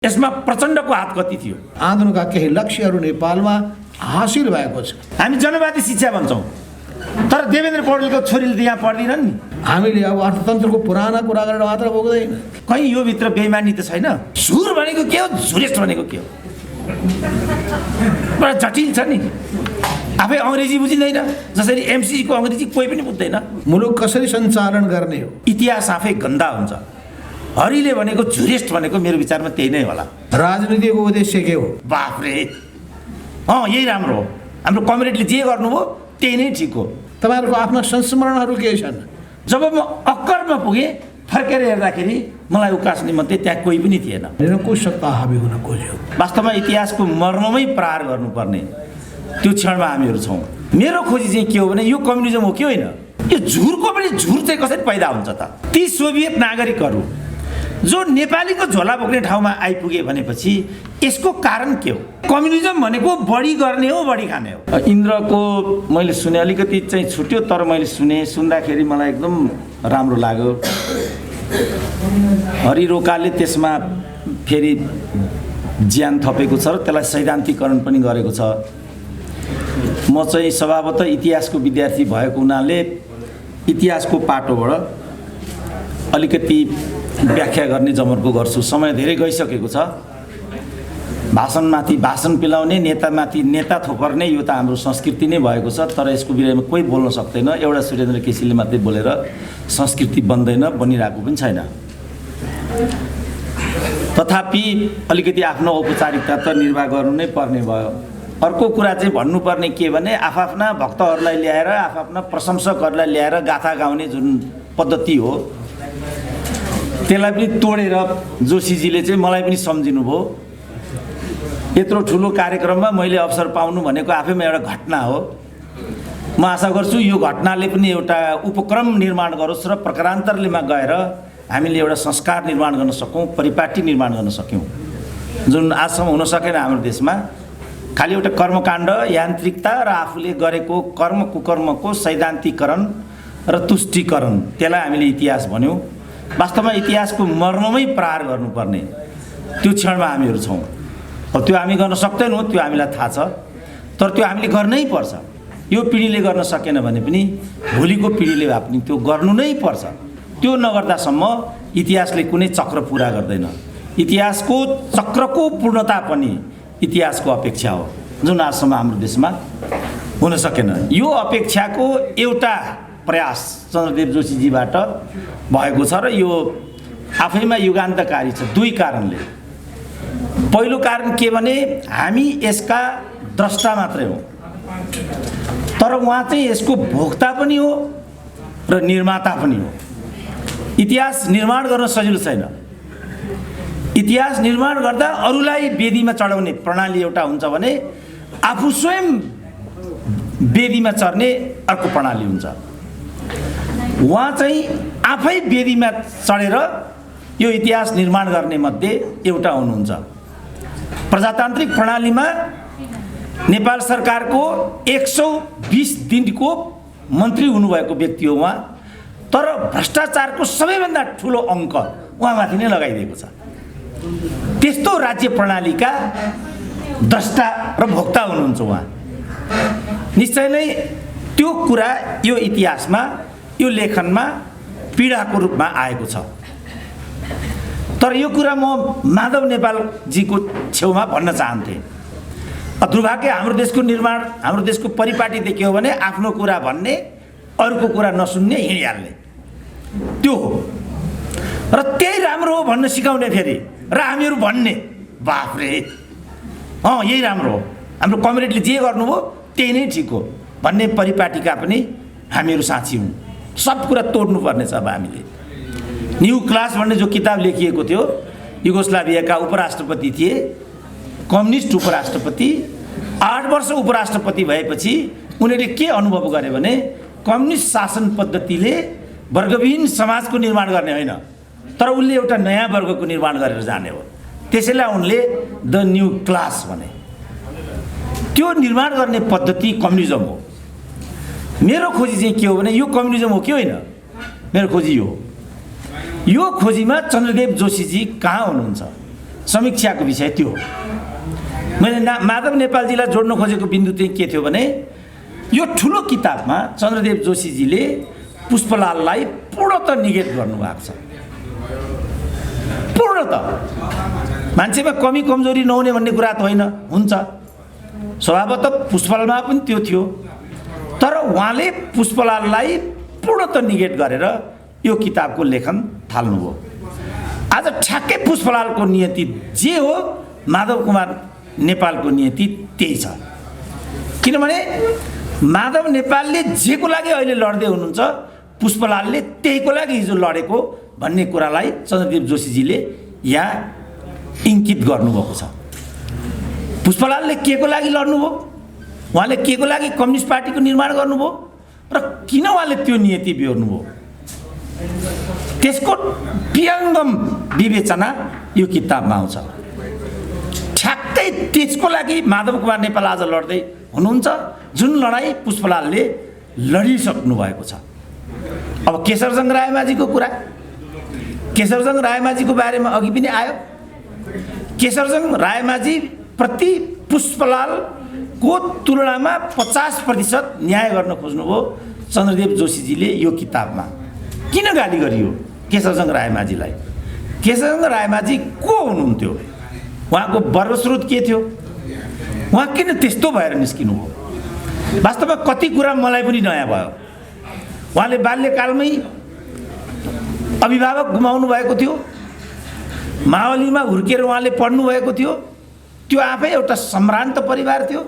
यसमा प्रचण्डको हात कति थियो? आन्दोलनका केही लक्ष्यहरू नेपालमा हासिल भएको छ। हामी जनवादी शिक्षा भन्छौँ, तर देवेन्द्र पौडेलको छोरीले त यहाँ पढ्दिनन् नि। हामीले अब अर्थतन्त्रको पुराना कुरा गरेर मात्र पुग्दैन। कहीँ यो भित्र बेइमानी त छैन। झुर भनेको के हो, झुरेस्ट भनेको के हो? बडा जटिल छ नि। आफै अङ्ग्रेजी बुझिँदैन, जसरी एमसीको अङ्ग्रेजी कोही पनि बुझ्दैन। मुलुक कसरी सञ्चालन गर्ने हो? इतिहास आफै गन्दा हुन्छ। हरिले भनेको झुरेस्ट भनेको मेरो विचारमा त्यही नै होला। राजनीतिको उद्देश्य के हो? बाफ्रे, यही राम्रो हो। हाम्रो कम्युनिटीले जे गर्नुभयो त्यही नै ठिक हो। तपाईँहरूको आफ्ना संस्मरणहरू के छन्? जब म अक्करमा पुगेँ, फर्केर हेर्दाखेरि मलाई उकास्ने मध्ये त्यहाँ कोही पनि थिएन। निरङ्कुशता हाबी हुन खोज्यो। वास्तवमा इतिहासको मर्ममै प्रहार गर्नुपर्ने त्यो क्षणमा हामीहरू छौँ। मेरो खोजी चाहिँ के हो भने यो कम्युनिजम हो कि होइन? यो झुरको पनि झुर चाहिँ कसरी पैदा हुन्छ त? ती सोभियत नागरिकहरू जो नेपालीको झोला बोक्ने ठाउँमा आइपुगे भनेपछि यसको कारण के हो? कम्युनिजम भनेको बढी गर्ने हो, बढी खाने हो। इन्द्रको मैले सुने, अलिकति चाहिँ छुट्यो, तर मैले सुन्दाखेरि मलाई एकदम राम्रो लाग्यो। हरि रोकाले त्यसमा फेरि ज्यान थपेको छ र त्यसलाई सैद्धान्तिकरण पनि गरेको छ। म चाहिँ स्वभावतः इतिहासको विद्यार्थी भएको हुनाले इतिहासको पाटोबाट अलिकति व्याख्या गर्ने जमर्को गर्छु। समय धेरै गइसकेको छ। भाषणमाथि भाषण पिलाउने, नेतामाथि नेता थोपर्ने यो त हाम्रो संस्कृति नै भएको छ। तर यसको विषयमा कोही बोल्न सक्दैन। एउटा सुरेन्द्र केसीले मात्रै बोलेर संस्कृति बन्दैन, बनिरहेको पनि छैन। तथापि अलिकति आफ्नो औपचारिकता त निर्वाह गर्नु नै पर्ने भयो। अर्को कुरा चाहिँ भन्नुपर्ने के भने आफ्ना भक्तहरूलाई ल्याएर, आफ्ना प्रशंसकहरूलाई ल्याएर गाथा गाउने जुन पद्धति हो, त्यसलाई पनि तोडेर जोशीजीले चाहिँ मलाई पनि सम्झिनु भयो। यत्रो ठुलो कार्यक्रममा मैले अवसर पाउनु भनेको आफैमा एउटा घटना हो। म आशा गर्छु यो घटनाले पनि एउटा उपक्रम निर्माण गरोस् र प्रकारान्तरलेमा गएर हामीले एउटा संस्कार निर्माण गर्न सकौँ, परिपाटी निर्माण गर्न सक्यौँ, जुन आजसम्म हुन सकेन हाम्रो देशमा। खालि एउटा कर्मकाण्ड, यान्त्रिकता र आफूले गरेको कर्म कुकर्मको सैद्धान्तिकरण र तुष्टिकरण, त्यसलाई हामीले इतिहास भन्यौँ। वास्तवमा इतिहासको मर्ममै प्रहार गर्नुपर्ने त्यो क्षणमा हामीहरू छौँ। अब त्यो हामी गर्न सक्दैनौँ, त्यो हामीलाई थाहा छ, तर त्यो हामीले गर्नै पर्छ। यो पिँढीले गर्न सकेन भने पनि भोलिको पिँढीले भए पनि त्यो गर्नु नै पर्छ। त्यो नगर्दासम्म इतिहासले कुनै चक्र पुरा गर्दैन। इतिहासको चक्रको पूर्णता पनि इतिहासको अपेक्षा हो, जुन आजसम्म हाम्रो देशमा हुन सकेन। यो अपेक्षाको एउटा प्रयास चन्द्रदेव जोशीजीबाट भएको छ र यो आफैमा युगान्तकारी छ दुई कारणले। पहिलो कारण के भने हामी यसका द्रष्टा मात्रै हौँ, तर उहाँ चाहिँ यसको भोक्ता पनि हो र निर्माता पनि हो। इतिहास निर्माण गर्न सजिलो छैन। इतिहास निर्माण गर्दा अरूलाई वेदीमा चढाउने प्रणाली एउटा हुन्छ भने आफू स्वयं वेदीमा चढ्ने अर्को प्रणाली हुन्छ। उहाँ चाहिँ आफै वेदीमा चढेर यो इतिहास निर्माण गर्ने मध्ये एउटा हुनुहुन्छ। प्रजातान्त्रिक प्रणालीमा नेपाल सरकारको 120 दिनको मन्त्री हुनुभएको व्यक्ति हो उहाँ, तर भ्रष्टाचारको सबैभन्दा ठुलो अङ्क उहाँमाथि नै लगाइदिएको छ। त्यस्तो राज्य प्रणालीका द्रष्टा र भोक्ता हुनुहुन्छ उहाँ। निश्चय नै त्यो कुरा यो इतिहासमा, यो लेखनमा पीडाको रूपमा आएको छ। तर यो कुरा म माधव नेपालजीको छेउमा भन्न चाहन्थेँ। दुर्भाग्य हाम्रो देशको निर्माण, हाम्रो देशको परिपाटी देख्यो भने आफ्नो कुरा भन्ने, अरूको कुरा नसुन्ने, हिँडिहाल्ने, त्यो हो। र त्यही राम्रो हो भन्न सिकाउने फेरि, र हामीहरू भन्ने बाफ्रे यही राम्रो हो, हाम्रो कम्युनिटीले जे गर्नुभयो त्यही नै ठिक हो भन्ने परिपाटीका पनि हामीहरू साँची हौँ। सब कुरा तोड्नुपर्ने छ। अब हामीले न्यू क्लास भन्ने जो किताब लेखिएको थियो, युगोस्लाभियाका उपराष्ट्रपति थिए, कम्युनिस्ट उपराष्ट्रपति। 8 वर्ष उपराष्ट्रपति भएपछि उनीहरूले के अनुभव गरे भने कम्युनिस्ट शासन पद्धतिले वर्गविहीन समाजको निर्माण गर्ने होइन, तर उनले एउटा नयाँ वर्गको निर्माण गरेर जाने हो। त्यसैलाई उनले द न्यू क्लास भने। त्यो निर्माण गर्ने पद्धति कम्युनिजम हो। मेरो खोजी चाहिँ के हो भने यो कम्युनिजम हो कि होइन? मेरो खोजी यो हो। यो खोजीमा चन्द्रदेव जोशीजी कहाँ हुनुहुन्छ? समीक्षाको विषय त्यो हो। मैले माधव नेपालजीलाई जोड्न खोजेको बिन्दु चाहिँ के थियो भने यो ठुलो किताबमा चन्द्रदेव जोशीजीले पुष्पलाललाई पूर्णतः निगेट गर्नुभएको छ। पूर्णतः मान्छेमा कमी कमजोरी नहुने भन्ने कुरा त होइन, हुन्छ, स्वभावतः पुष्पलालमा पनि त्यो थियो, तर उहाँले पुष्पलाललाई पूर्णतः निगेट गरेर यो किताबको लेखन थाल्नुभयो। आज ठ्याक्कै पुष्पलालको नियति जे हो माधव कुमार नेपालको नियति त्यही छ। किनभने माधव नेपालले जेको लागि अहिले लड्दै हुनुहुन्छ पुष्पलालले त्यहीको लागि हिजो लडेको भन्ने कुरालाई चन्द्रदेव जोशीजीले यहाँ इङ्कित गर्नुभएको छ। पुष्पलालले के को लागि लड्नुभयो, उहाँले के को लागि कम्युनिस्ट पार्टीको निर्माण गर्नुभयो र किन उहाँले त्यो नियति बिहोर्नुभयो, त्यसको विहङ्गम विवेचना यो किताबमा आउँछ। ठ्याक्कै त्यसको लागि माधव कुमार नेपाल आज लड्दै हुनुहुन्छ, जुन लडाइँ पुष्पलालले लडिसक्नु भएको छ। अब केशरजंग रायमाझीको कुरा, केशरजंग रायमाझीको बारेमा अघि पनि आयो। केशरजंग रायमाझी प्रति पुष्पलालको तुलनामा 50% न्याय गर्न खोज्नुभयो चन्द्रदेव जोशीजीले यो किताबमा। किन गाली गरियो केशरजंग रायमाझीलाई? केशरजंग रायमाझी को हुनुहुन्थ्यो? उहाँको वर्गस्रोत के थियो? उहाँ किन त्यस्तो भएर निस्किनु भयो? वास्तवमा कति कुरा मलाई पनि नयाँ भयो। उहाँले बाल्यकालमै अभिभावक गुमाउनु भएको थियो, मावलीमा हुर्केर उहाँले पढ्नु भएको थियो, त्यो आफै एउटा सम्भ्रान्त परिवार थियो।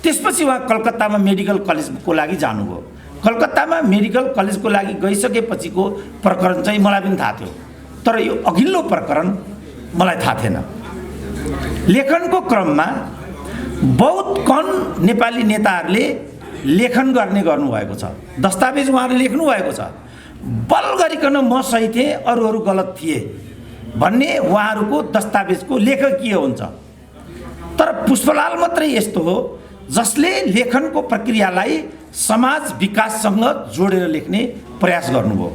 त्यसपछि उहाँ कलकत्तामा मेडिकल कलेजको लागि जानुभयो। कलकत्तामा मेडिकल कलेजको लागि गइसकेपछिको प्रकरण चाहिँ मलाई पनि थाहा थियो, तर यो अघिल्लो प्रकरण मलाई थाहा थिएन। लेखनको क्रममा बहुत कम नेपाली नेताहरूले लेखन गर्नुभएको छ, दस्तावेज उहाँहरूले लेख्नु भएको छ। बल गरिकन म सही थिएँ, अरू गलत थिए भन्ने उहाँहरूको दस्तावेजको लेखकीय हुन्छ। तर पुष्पलाल मात्रै यस्तो हो जसले लेखनको प्रक्रियालाई समाज विकाससँग जोडेर लेख्ने प्रयास गर्नुभयो,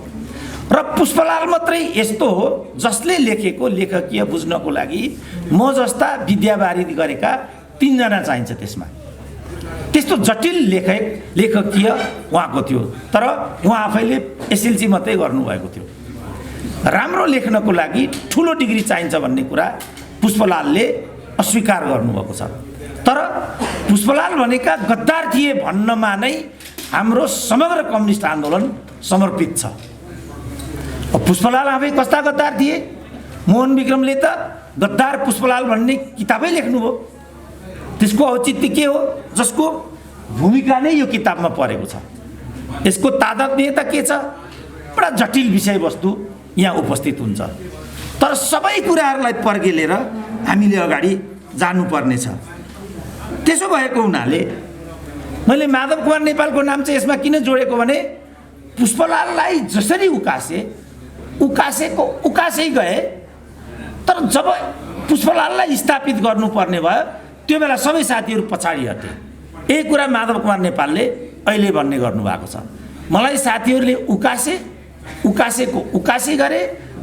र पुष्पलाल मात्रै यस्तो हो जसले लेखेको लेखकीय बुझ्नको लागि म जस्ता विद्यावारिधि गरेका 3 जना चाहिन्छ। त्यसमा त्यस्तो जटिल लेखकीय उहाँको थियो, तर उहाँ आफैले एसएलसी मात्रै गर्नुभएको थियो। राम्रो लेख्नको लागि ठुलो डिग्री चाहिन्छ भन्ने कुरा पुष्पलालले अस्वीकार गर्नुभएको छ। तर पुष्पलाल भनेका गद्दार थिए भन्नमा नै हाम्रो समग्र कम्युनिस्ट आन्दोलन समर्पित छ। पुष्पलाल आफै कस्ता गद्दार थिए? मोहन विक्रमले त गद्दार पुष्पलाल भन्ने किताबै लेख्नुभयो। त्यसको औचित्य के हो? जसको भूमिका नै यो किताबमा परेको छ। यसको तादात्म्यता के छ? बडा जटिल विषयवस्तु यहाँ उपस्थित हुन्छ। तर सबै कुराहरूलाई पर्गेलेर हामीले अगाडि जानुपर्ने छ। त्यसो भएको हुनाले मैले माधव कुमार नेपालको नाम चाहिँ यसमा किन जोडेको भने पुष्पलाललाई जसरी उकासै गए, तर जब पुष्पलाललाई स्थापित गर्नुपर्ने भयो त्यो बेला सबै साथीहरू पछाडि हटे। यही कुरा माधव कुमार नेपालले अहिले भन्ने गर्नुभएको छ। मलाई साथीहरूले उकासे गरे,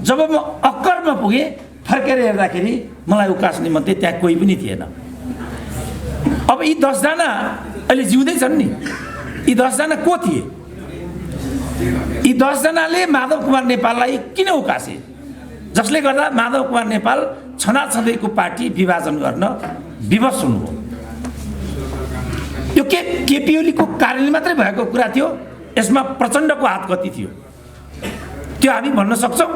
जब म अक्करमा पुगेँ फर्केर हेर्दाखेरि मलाई उकास्ने मध्ये त्यहाँ कोही पनि थिएन। अब यी 10 जना अहिले जिउँदैछन् नि, यी 10 जना को थिए? यी 10 जनाले माधव कुमार नेपाललाई किन उकासे? जसले गर्दा माधव कुमार नेपाल छनाछँदैको पार्टी विभाजन गर्न विवश हुनुभयो। यो केपी ओलीको कारणले मात्रै भएको कुरा थियो? यसमा प्रचण्डको हात कति थियो त्यो हामी भन्न सक्छौँ?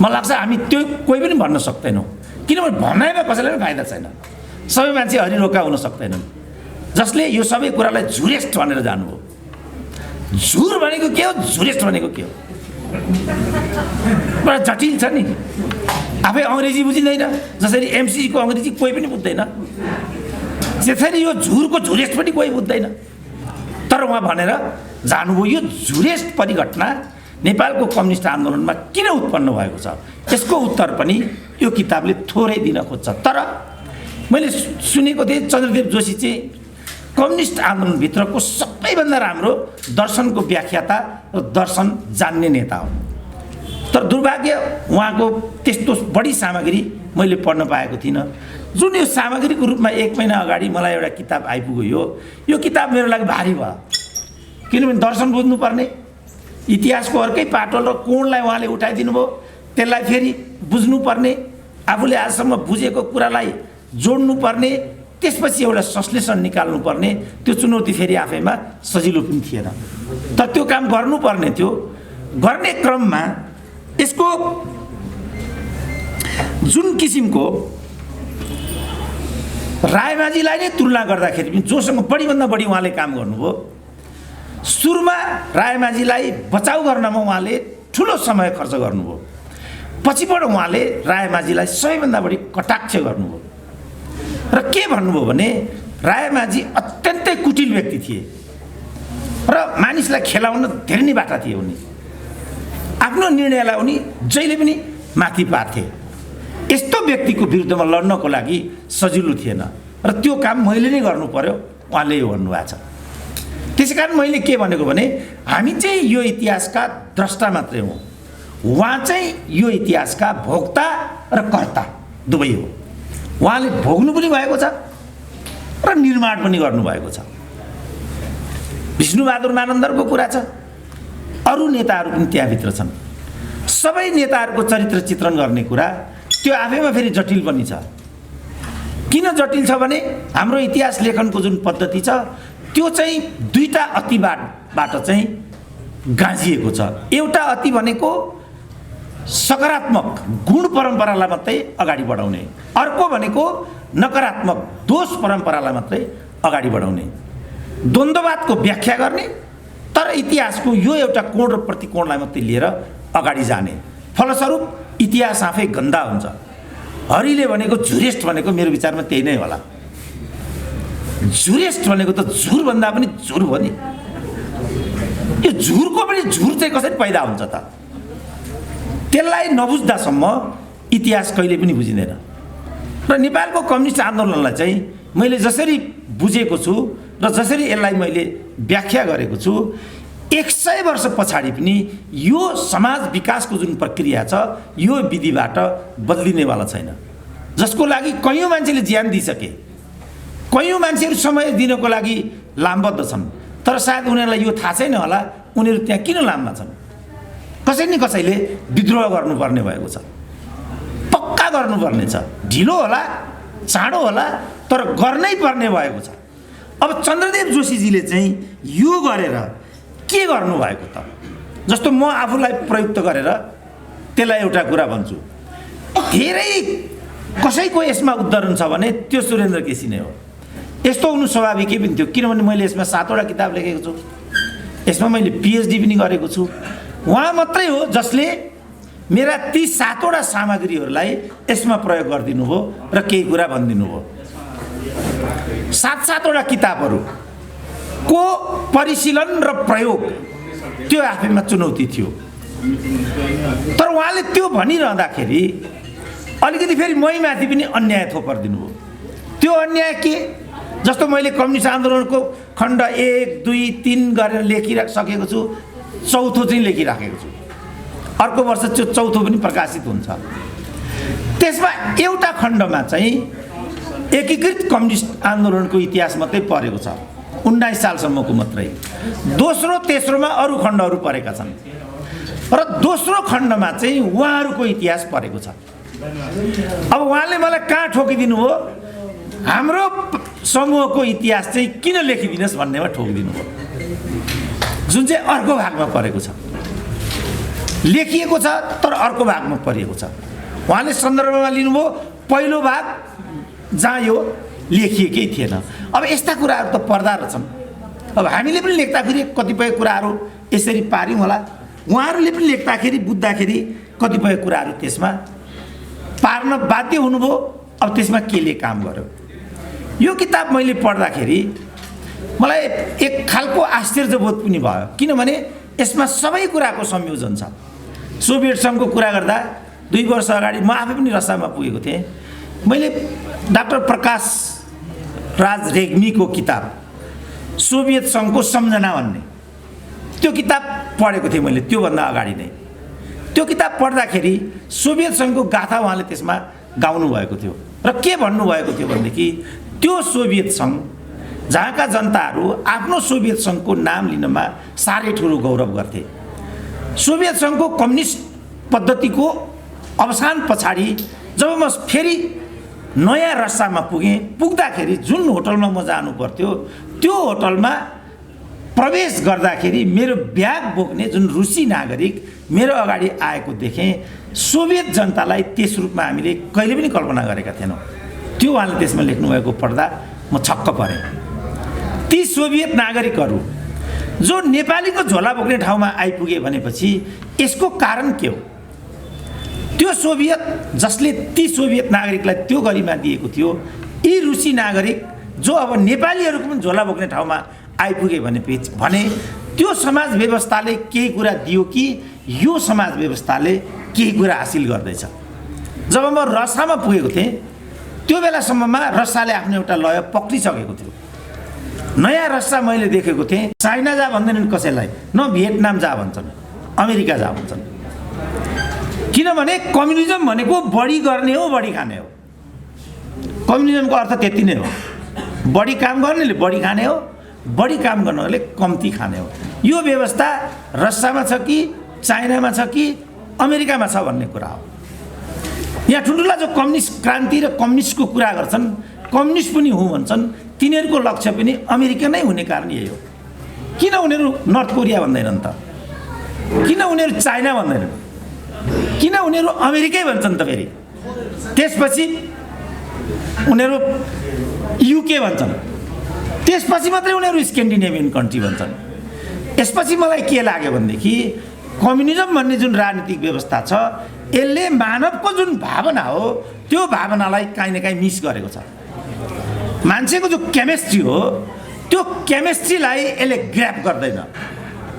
मलाई लाग्छ हामी त्यो कोही पनि भन्न सक्दैनौँ, किनभने भनाइमा कसैलाई पनि फाइदा छैन। सबै मान्छे हरिरोका हुन सक्दैनन् जसले यो सबै कुरालाई झुरेस्ट भनेर जानुभयो। झुर भनेको के हो, झुरेस्ट भनेको के हो? बडा जटिल छ नि। आफै अङ्ग्रेजी बुझिँदैन, जसरी एमसीको अङ्ग्रेजी कोही पनि बुझ्दैन, त्यसरी यो झुरको झुरेस्ट पनि कोही बुझ्दैन। तर उहाँ भनेर जानुभयो। यो झुरेस्ट परिघटना नेपालको कम्युनिस्ट आन्दोलनमा किन उत्पन्न भएको छ, यसको उत्तर पनि यो किताबले थोरै दिन खोज्छ। तर मैले सुनेको थिएँ चन्द्रदेव जोशी चाहिँ कम्युनिस्ट आन्दोलनभित्रको सबैभन्दा राम्रो दर्शनको व्याख्याता र दर्शन जान्ने नेता हो। तर दुर्भाग्य उहाँको त्यस्तो बढी सामग्री मैले पढ्न पाएको थिइनँ। जुन यो सामग्रीको रूपमा 1 महिना अगाडि मलाई एउटा किताब आइपुग्यो, यो किताब मेरो लागि भारी भयो। किनभने दर्शन बुझ्नुपर्ने, इतिहासको अर्कै पाटो र कोणलाई उहाँले उठाइदिनु भयो, त्यसलाई फेरि बुझ्नुपर्ने, आफूले आजसम्म बुझेको कुरालाई जोड्नुपर्ने, त्यसपछि एउटा संश्लेषण निकाल्नुपर्ने, त्यो चुनौती फेरि आफैमा सजिलो पनि थिएन। तर त्यो काम गर्नुपर्ने थियो। गर्ने क्रममा यसको जुन किसिमको रायमाझीलाई नै तुलना गर्दाखेरि पनि जोसँग बढीभन्दा बढी उहाँले काम गर्नुभयो, सुरुमा रायमाझीलाई बचाउ गर्नमा उहाँले ठुलो समय खर्च गर्नुभयो, पछिबाट उहाँले रायमाझीलाई सबैभन्दा बढी कटाक्ष गर्नुभयो। र के भन्नुभयो भने रायमाझी अत्यन्तै कुटिल व्यक्ति थिए र मानिसलाई खेलाउन धेरै नै बाटा थिए। उनी आफ्नो निर्णयलाई उनी जहिले पनि माथि पार्थे। यस्तो व्यक्तिको विरुद्धमा लड्नको लागि सजिलो थिएन र त्यो काम मैले नै गर्नु पर्यो, उहाँले यो भन्नुभएको छ। त्यसैकारण मैले के भनेको भने हामी चाहिँ यो इतिहासका द्रष्टा मात्रै हौँ, उहाँ चाहिँ यो इतिहासका भोक्ता र कर्ता दुवै हो। उहाँले भोग्नु पनि भएको छ र निर्माण पनि गर्नुभएको छ। विष्णुबहादुर मानन्दरको कुरा छ, अरू नेताहरू पनि त्यहाँभित्र छन्। सबै नेताहरूको चरित्र चित्रण गर्ने कुरा त्यो आफैमा फेरि जटिल पनि छ। किन जटिल छ भने हाम्रो इतिहास लेखनको जुन पद्धति छ त्यो चाहिँ दुईटा अतिबाट चाहिँ गाँजिएको छ। एउटा अति भनेको सकारात्मक गुण परम्परालाई मात्रै अगाडि बढाउने, अर्को भनेको नकारात्मक दोष परम्परालाई मात्रै अगाडि बढाउने, द्वन्द्ववादको व्याख्या गर्ने, तर इतिहासको यो एउटा कोण र प्रतिकोणलाई मात्रै लिएर अगाडि जाने। फलस्वरूप इतिहास आफै गन्दा हुन्छ। हरिले भनेको झुरेस्ट भनेको मेरो विचारमा त्यही नै होला। झुरेस्ट भनेको त झुरभन्दा पनि झुर हो नि। यो झुरको पनि झुर चाहिँ कसरी पैदा हुन्छ त? त्यसलाई नबुझ्दासम्म इतिहास कहिले पनि बुझिँदैन। र नेपालको कम्युनिस्ट आन्दोलनलाई चाहिँ मैले जसरी बुझेको छु र जसरी यसलाई मैले व्याख्या गरेको छु, 100 वर्ष पछाडि पनि यो समाज विकासको जुन प्रक्रिया छ यो विधिबाट बदलिनेवाला छैन, जसको लागि कयौँ मान्छेले ज्यान दिइसके, कयौँ मान्छेहरू समय दिनको लागि लामबद्ध छन्। तर सायद उनीहरूलाई यो थाहा छैन होला उनीहरू त्यहाँ किन लाममा छन्। कसै न कसैले विद्रोह गर्नुपर्ने भएको छ, पक्का गर्नुपर्ने छ। ढिलो होला, चाँडो होला, तर गर्नै पर्ने भएको छ। अब चन्द्रदेव जोशीजीले चाहिँ यो गरेर के गर्नुभएको त? जस्तो म आफूलाई प्रयुक्त गरेर त्यसलाई एउटा कुरा भन्छु, धेरै कसैको यसमा उद्धरण छ भने त्यो सुरेन्द्र केसी नै हो। यस्तो हुनु स्वाभाविकै पनि थियो, किनभने मैले यसमा 7 वटा किताब लेखेको छु, यसमा मैले PhD पनि गरेको छु। उहाँ मात्रै हो जसले मेरा ती 7 वटा सामग्रीहरूलाई यसमा प्रयोग गरिदिनु भयो र केही कुरा भनिदिनु भयो। 7 वटा किताबहरूको परिशीलन र प्रयोग त्यो आफैमा चुनौती थियो। तर उहाँले त्यो भनिरहँदाखेरि अलिकति फेरि मैमाथि पनि अन्याय थोपर्दिनु भयो। त्यो अन्याय के? जस्तो मैले कम्युनिस्ट आन्दोलनको खण्ड 1, 2, 3 गरेर लेखिसकेको छु, चौथो चाहिँ लेखिराखेको छु। अर्को वर्ष त्यो चौथो पनि प्रकाशित हुन्छ। त्यसमा एउटा खण्डमा चाहिँ एकीकृत कम्युनिस्ट आन्दोलनको इतिहास मात्रै परेको छ, 19 सालसम्मको मात्रै। दोस्रो तेस्रोमा अरू खण्डहरू परेका छन् र दोस्रो खण्डमा चाहिँ उहाँहरूको इतिहास परेको छ। अब उहाँले मलाई कहाँ ठोकिदिनु हो? हाम्रो समूहको इतिहास चाहिँ किन लेखिदिनुहोस् भन्नेमा ठोकिदिनु हो, जुन चाहिँ अर्को भागमा परेको छ। लेखिएको छ तर अर्को भागमा परेको छ। उहाँले सन्दर्भमा लिनुभयो पहिलो भाग जहाँ यो लेखिएकै थिएन। अब यस्ता कुराहरू त पर्दा रहेछन्। अब हामीले पनि लेख्दाखेरि कतिपय कुराहरू यसरी पार्यौँ होला, उहाँहरूले पनि लेख्दाखेरि बुझ्दाखेरि कतिपय कुराहरू त्यसमा पार्न बाध्य हुनुभयो। अब त्यसमा केले काम गर्यो? यो किताब मैले पढ्दाखेरि मलाई एक खालको आश्चर्यबोध पनि भयो, किनभने यसमा सबै कुराको संयोजन छ। सोभियत सङ्घको कुरा गर्दा 2 वर्ष अगाडि म आफै पनि रसामा पुगेको थिएँ। मैले डाक्टर प्रकाश राज रेग्मीको किताब सोभियत सङ्घको सम्झना भन्ने त्यो किताब पढेको थिएँ मैले त्योभन्दा अगाडि नै। त्यो किताब पढ्दाखेरि सोभियत सङ्घको गाथा उहाँले त्यसमा गाउनु भएको थियो र के भन्नुभएको थियो भनेदेखि त्यो सोभियत सङ्घ जहाँका जनताहरू आफ्नो सोभियत सङ्घको नाम लिनमा साह्रै ठुलो गौरव गर्थे। सोभियत सङ्घको कम्युनिस्ट पद्धतिको अवसान पछाडि जब म फेरि नयाँ रस्सामा पुग्दाखेरि जुन होटलमा म जानु पर्थ्यो त्यो होटलमा प्रवेश गर्दाखेरि मेरो ब्याग बोक्ने जुन रुसी नागरिक मेरो अगाडि आएको देखेँ। सोभियत जनतालाई त्यस रूपमा हामीले कहिले पनि कल्पना गरेका थिएनौँ। त्यो उहाँले त्यसमा लेख्नुभएको पढ्दा म छक्क परेँ। ती सोभियत नागरिकहरू जो नेपालीको झोला बोक्ने ठाउँमा आइपुगे भनेपछि यसको कारण के हो? त्यो सोभियत जसले ती सोभियत नागरिकलाई त्यो गरिमा दिएको थियो, यी रुसी नागरिक जो अब नेपालीहरूको पनि झोला बोक्ने ठाउँमा आइपुगे भने त्यो समाज व्यवस्थाले केही कुरा दियो कि यो समाज व्यवस्थाले केही कुरा हासिल गर्दैछ? जब म रसामा पुगेको थिएँ त्यो बेलासम्ममा रसाले आफ्नो एउटा लय पक्रिसकेको थियो। नयाँ रस्सा मैले देखेको थिएँ। चाइना जा भन्दैनन् कसैलाई, न भियतनाम जा भन्छन्, अमेरिका जा भन्छन्। किनभने कम्युनिजम भनेको बढी गर्ने हो, बढी खाने हो। कम्युनिजमको अर्थ त्यति नै हो। बढी काम गर्नेले बढी खाने हो, बढी काम गर्नेले कम्ती खाने हो। यो व्यवस्था रसियामा छ कि चाइनामा छ कि अमेरिकामा छ भन्ने कुरा हो। यहाँ ठुल्ठुला जो कम्युनिस्ट क्रान्ति र कम्युनिस्टको कुरा गर्छन्, कम्युनिस्ट पनि हुँ भन्छन्, तिनीहरूको लक्ष्य पनि अमेरिका नै हुने कारण यही हो। किन उनीहरू नर्थ कोरिया भन्दैनन् त? किन उनीहरू चाइना भन्दैनन्? किन उनीहरू अमेरिकै भन्छन् त? फेरि त्यसपछि उनीहरू युके भन्छन्, त्यसपछि मात्रै उनीहरू स्क्यान्डिनेभियन कन्ट्री भन्छन्। यसपछि मलाई के लाग्यो भनेदेखि कम्युनिजम भन्ने जुन राजनीतिक व्यवस्था छ यसले मानवको जुन भावना हो त्यो भावनालाई काहीँ न काहीँ मिस गरेको छ। मान्छेको जो केमिस्ट्री हो त्यो केमिस्ट्रीलाई यसले ग्र्याब गर्दैन।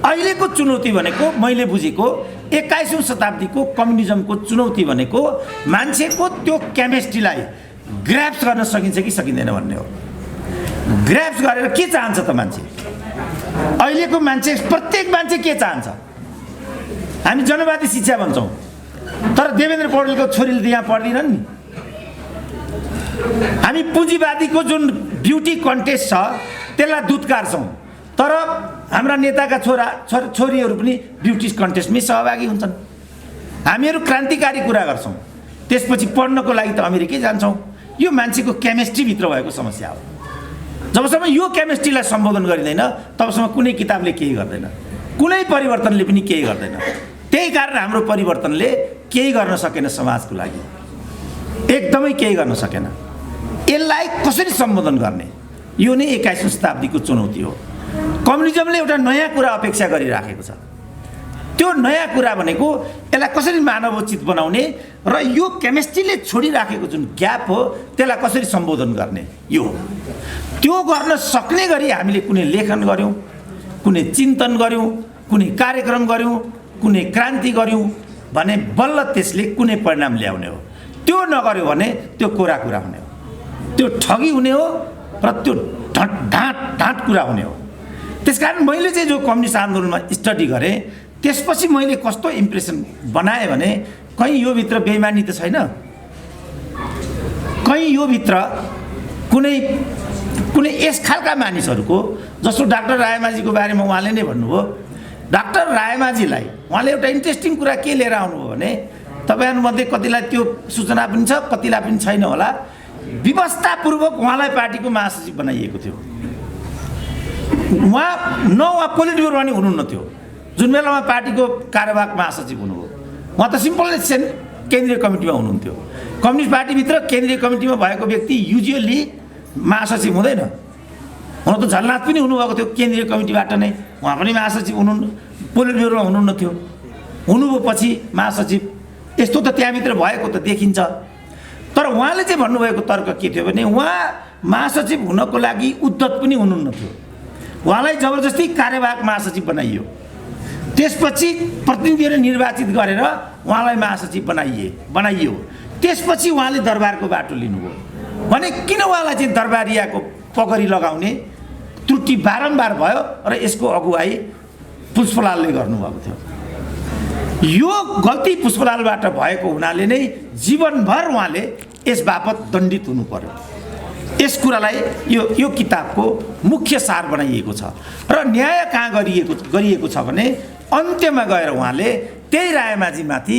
अहिलेको चुनौती भनेको मैले बुझेको 21औं शताब्दीको कम्युनिजमको चुनौती भनेको मान्छेको त्यो केमिस्ट्रीलाई ग्र्याब्स गर्न सकिन्छ कि सकिँदैन भन्ने हो। ग्र्याब्स गरेर के चाहन्छ त मान्छे? अहिलेको मान्छे, प्रत्येक मान्छे के चाहन्छ? हामी जनवादी शिक्षा भन्छौँ, तर देवेन्द्र पौडेलको छोरीले त यहाँ पढ्दिनन् नि। हामी पुँजीवादीको जुन ब्युटी कन्टेस्ट छ त्यसलाई दुत्कार्छौँ, तर हाम्रा नेताका छोरीहरू पनि ब्युटी कन्टेस्टमै सहभागी हुन्छन्। हामीहरू क्रान्तिकारी कुरा गर्छौँ, त्यसपछि पढ्नको लागि त अमेरिकै जान्छौँ। यो मान्छेको केमिस्ट्रीभित्र भएको समस्या हो। जबसम्म यो केमिस्ट्रीलाई सम्बोधन गरिँदैन तबसम्म कुनै किताबले केही गर्दैन, कुनै परिवर्तनले पनि केही गर्दैन। त्यही कारण हाम्रो परिवर्तनले केही गर्न सकेन, समाजको लागि एकदमै केही गर्न सकेन। यसलाई कसरी सम्बोधन गर्ने, यो नै 21औं शताब्दीको चुनौती हो। कम्युनिजमले एउटा नयाँ कुरा अपेक्षा गरिराखेको छ। त्यो नयाँ कुरा भनेको यसलाई कसरी मानवोचित बनाउने र यो केमिस्ट्रीले छोडिराखेको जुन ग्याप हो त्यसलाई कसरी सम्बोधन गर्ने, यो हो। त्यो गर्न सक्ने गरी हामीले कुनै लेखन गऱ्यौँ, कुनै चिन्तन गऱ्यौँ, कुनै कार्यक्रम गऱ्यौँ, कुनै क्रान्ति गऱ्यौँ भने बल्ल त्यसले कुनै परिणाम ल्याउने हो। त्यो नगर्यो भने त्यो कोरा कुरा हुने हो, त्यो ठगी हुने हो र त्यो ढाँट कुरा हुने हो। त्यसकारण मैले चाहिँ जो कम्युनिस्ट आन्दोलनमा स्टडी गरेँ त्यसपछि मैले कस्तो इम्प्रेसन बनाएँ भने कहीँ यो भित्र बेइमानी त छैन, कहीँ यो भित्र कुनै यस खालका मानिसहरूको, जस्तो डाक्टर रायमाझीको बारेमा उहाँले नै भन्नुभयो। डाक्टर रायमाझीलाई उहाँले एउटा इन्ट्रेस्टिङ कुरा के लिएर आउनुभयो भने तपाईँहरूमध्ये कतिलाई त्यो सूचना पनि छ, कतिलाई पनि छैन होला, व्यवस्थापूर्वक उहाँलाई पार्टीको महासचिव बनाइएको थियो। उहाँ पोलिट ब्युरोमा नि हुनुहुन्न थियो जुन बेलामा पार्टीको कार्यवाहक महासचिव हुनुभयो। उहाँ त सिम्पल केन्द्रीय कमिटीमा हुनुहुन्थ्यो। कम्युनिस्ट पार्टीभित्र केन्द्रीय कमिटीमा भएको व्यक्ति युजुअली महासचिव हुँदैन। हुन त झलनाथ पनि हुनुभएको थियो केन्द्रीय कमिटीबाट नै, उहाँ पनि महासचिव हुनुहुन्न, पोलिट ब्युरोमा हुनुहुन्न थियो। हुनुभयो पछि महासचिव, यस्तो त त्यहाँभित्र भएको त देखिन्छ। तर उहाँले चाहिँ भन्नुभएको तर्क के थियो भने उहाँ महासचिव हुनको लागि उद्धत पनि हुनुहुन्न थियो। उहाँलाई जबरजस्ती कार्यवाहक महासचिव बनाइयो, त्यसपछि प्रतिनिधिहरू निर्वाचित गरेर उहाँलाई महासचिव बनाइयो। त्यसपछि उहाँले दरबारको बाटो लिनुभयो भने किन उहाँलाई चाहिँ दरबारियाको पगडी लगाउने त्रुटि बारम्बार भयो र यसको अगुवाई पुष्पलालले गर्नुभएको थियो। यो गल्ती पुष्पलालबाट भएको हुनाले नै जीवनभर उहाँले यस बापत दण्डित हुनु पर्यो। यस कुरालाई यो किताबको मुख्य सार बनाइएको छ र न्याय कहाँ गरिएको छ भने अन्त्यमा गएर उहाँले त्यही रायमाझीमाथि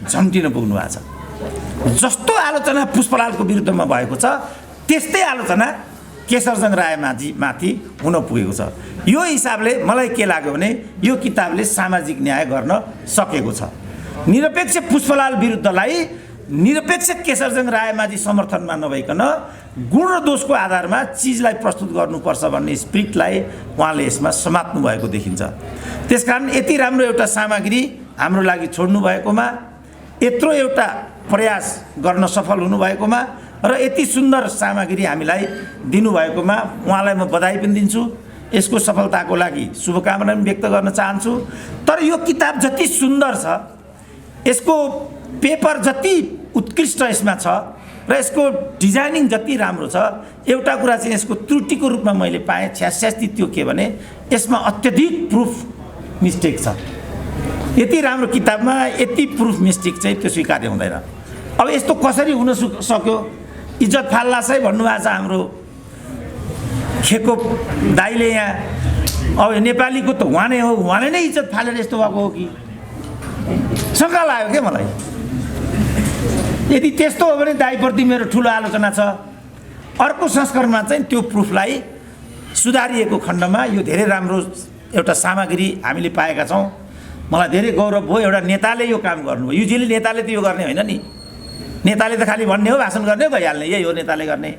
झम्टिन पुग्नु भएको छ। जस्तो आलोचना पुष्पलालको विरुद्धमा भएको छ त्यस्तै आलोचना केशरजंग रायमाझीमाथि हुन पुगेको छ। यो हिसाबले मलाई के लाग्यो भने यो किताबले सामाजिक न्याय गर्न सकेको छ। निरपेक्ष पुष्पलाल विरुद्धलाई निरपेक्ष केशरजंग रायमाझी समर्थनमा नभइकन गुण र दोषको आधारमा चिजलाई प्रस्तुत गर्नुपर्छ भन्ने स्पिरिटलाई उहाँले यसमा समात्नु भएको देखिन्छ। त्यसकारण यति राम्रो एउटा सामग्री हाम्रो लागि छोड्नु भएकोमा, यत्रो एउटा प्रयास गर्न सफल हुनुभएकोमा र यति सुन्दर सामग्री हामीलाई दिनुभएकोमा उहाँलाई म बधाई पनि दिन्छु। यसको सफलताको लागि शुभकामना पनि व्यक्त गर्न चाहन्छु। तर यो किताब जति सुन्दर छ, यसको पेपर जति उत्कृष्ट यसमा छ र यसको डिजाइनिङ जति राम्रो छ, एउटा कुरा चाहिँ यसको त्रुटिको रूपमा मैले पाएँ छ्यास्यास्ती त्यो के भने यसमा अत्यधिक प्रुफ मिस्टेक छ। यति राम्रो किताबमा यति प्रुफ मिस्टेक चाहिँ त्यो स्वीकार्य हुँदैन। अब यस्तो कसरी हुन सक्यो? इज्जत फाल्लासै भन्नुभएको छ हाम्रो खेको दाइले यहाँ। अब नेपालीको त उहाँ नै हो, उहाँले नै इज्जत फालेर यस्तो भएको हो कि शङ्का लाग्यो क्या मलाई। यदि त्यस्तो हो भने दाइप्रति मेरो ठुलो आलोचना छ। अर्को संस्करणमा चाहिँ त्यो प्रुफलाई सुधारिएको खण्डमा यो धेरै राम्रो एउटा सामग्री हामीले पाएका छौँ। मलाई धेरै गौरव भयो। एउटा नेताले यो काम गर्नुभयो। युजुअली नेताले त यो गर्ने होइन नि। नेताले त खालि भन्ने हो, भाषण गर्ने हो, भइहाल्ने, यही हो नेताले गर्ने।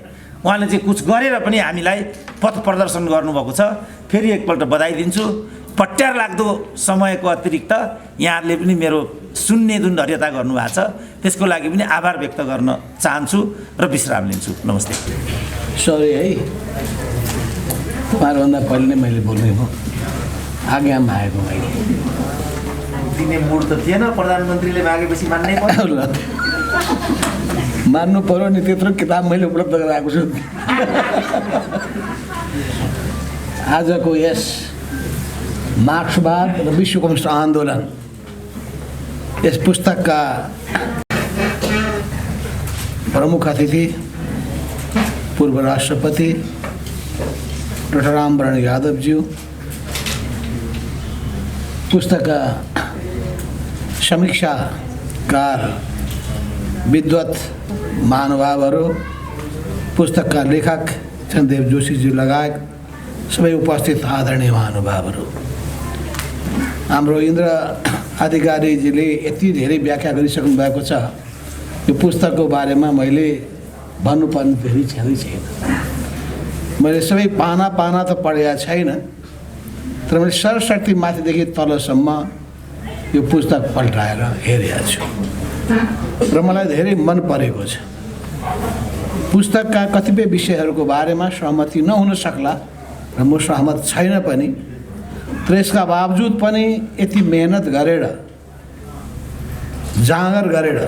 उहाँले चाहिँ कुछ गरेर पनि हामीलाई पथ प्रदर्शन गर्नुभएको छ। फेरि एकपल्ट बधाई दिन्छु। पट्यार लाग्दो समयको अतिरिक्त यहाँहरूले पनि मेरो सुन्ने जुन धैर्यता गर्नुभएको छ त्यसको लागि पनि आभार व्यक्त गर्न चाहन्छु र विश्राम लिन्छु। नमस्ते। सरी है, तपाईँहरूभन्दा पहिले नै मैले बोल्ने हो, आज्ञामा आएको मैले दिने मुड त थिएन। प्रधानमन्त्रीले मागेपछि मान्नै पर्यो। मान्नु पर्यो नि, त्यत्रो किताब मैले उपलब्ध गराएको छु। आजको यस मार्क्सवाद र विश्व कम्युनिस्ट आन्दोलन यस पुस्तकका प्रमुख अतिथि पूर्व राष्ट्रपति डाक्टर रामवरण यादवज्यू, पुस्तकका समीक्षाकार विद्वत महानुभावहरू, पुस्तकका लेखक चन्द्रदेव जोशीज्यू लगायत सबै उपस्थित आदरणीय महानुभावहरू, हाम्रो इन्द्र अधिकारीजीले यति धेरै व्याख्या गरिसक्नु भएको छ। यो पुस्तकको बारेमा मैले भन्नुपर्ने धेरै छैन। मैले सबै पाना त पढेको छैन, तर मैले सरस्वती माथिदेखि तलसम्म यो पुस्तक पल्टाएर हेरेको छु र मलाई धेरै मन परेको छ। पुस्तकका कतिपय विषयहरूको बारेमा सहमति नहुन सक्ला र म सहमत छैन पनि, तर यसका बावजुद पनि यति मेहनत गरेर जाँगर गरेर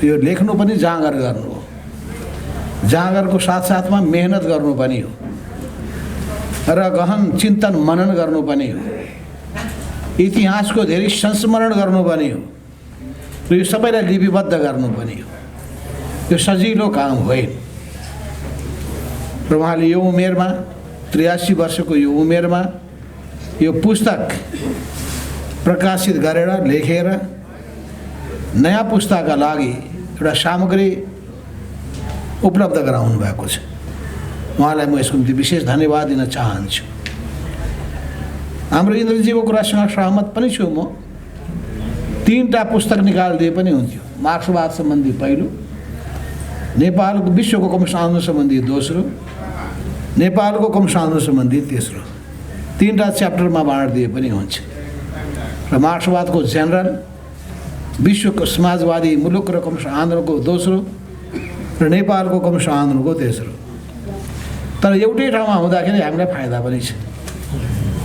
यो लेख्नु पनि जाँगर गर्नु हो, जाँगरको साथसाथमा मेहनत गर्नु पनि हो र गहन चिन्तन मनन गर्नु पनि हो, इतिहासको धेरै संस्मरण गर्नु पनि हो र यो सबैलाई लिपिबद्ध गर्नु पनि हो। यो सजिलो काम होइन र उहाँले यो उमेरमा 83 वर्षको यो उमेरमा यो पुस्तक प्रकाशित गरेर लेखेर नयाँ पुस्ताका लागि एउटा सामग्री उपलब्ध गराउनु भएको छ। उहाँलाई म यसको निम्ति विशेष धन्यवाद दिन चाहन्छु। हाम्रो इन्द्रजीको कुरासँग सहमत पनि छु म। 3टा पुस्तक निकालिदिए पनि हुन्थ्यो। मार्क्सवाद सम्बन्धी पहिलो, नेपालको विश्वको कम्युनिस्ट आन्दोलन सम्बन्धी दोस्रो, नेपालको कम्युनिस्ट आन्दोलन सम्बन्धी तेस्रो, 3टा च्याप्टरमा बाँडिदिए पनि हुन्छ। र मार्क्सवादको जेनरल, विश्वको समाजवादी मुलुक र कम्युनिस्ट आन्दोलनको दोस्रो र नेपालको कम्युनिस्ट आन्दोलनको तेस्रो। तर एउटै ठाउँमा हुँदाखेरि हामीलाई फाइदा पनि छ।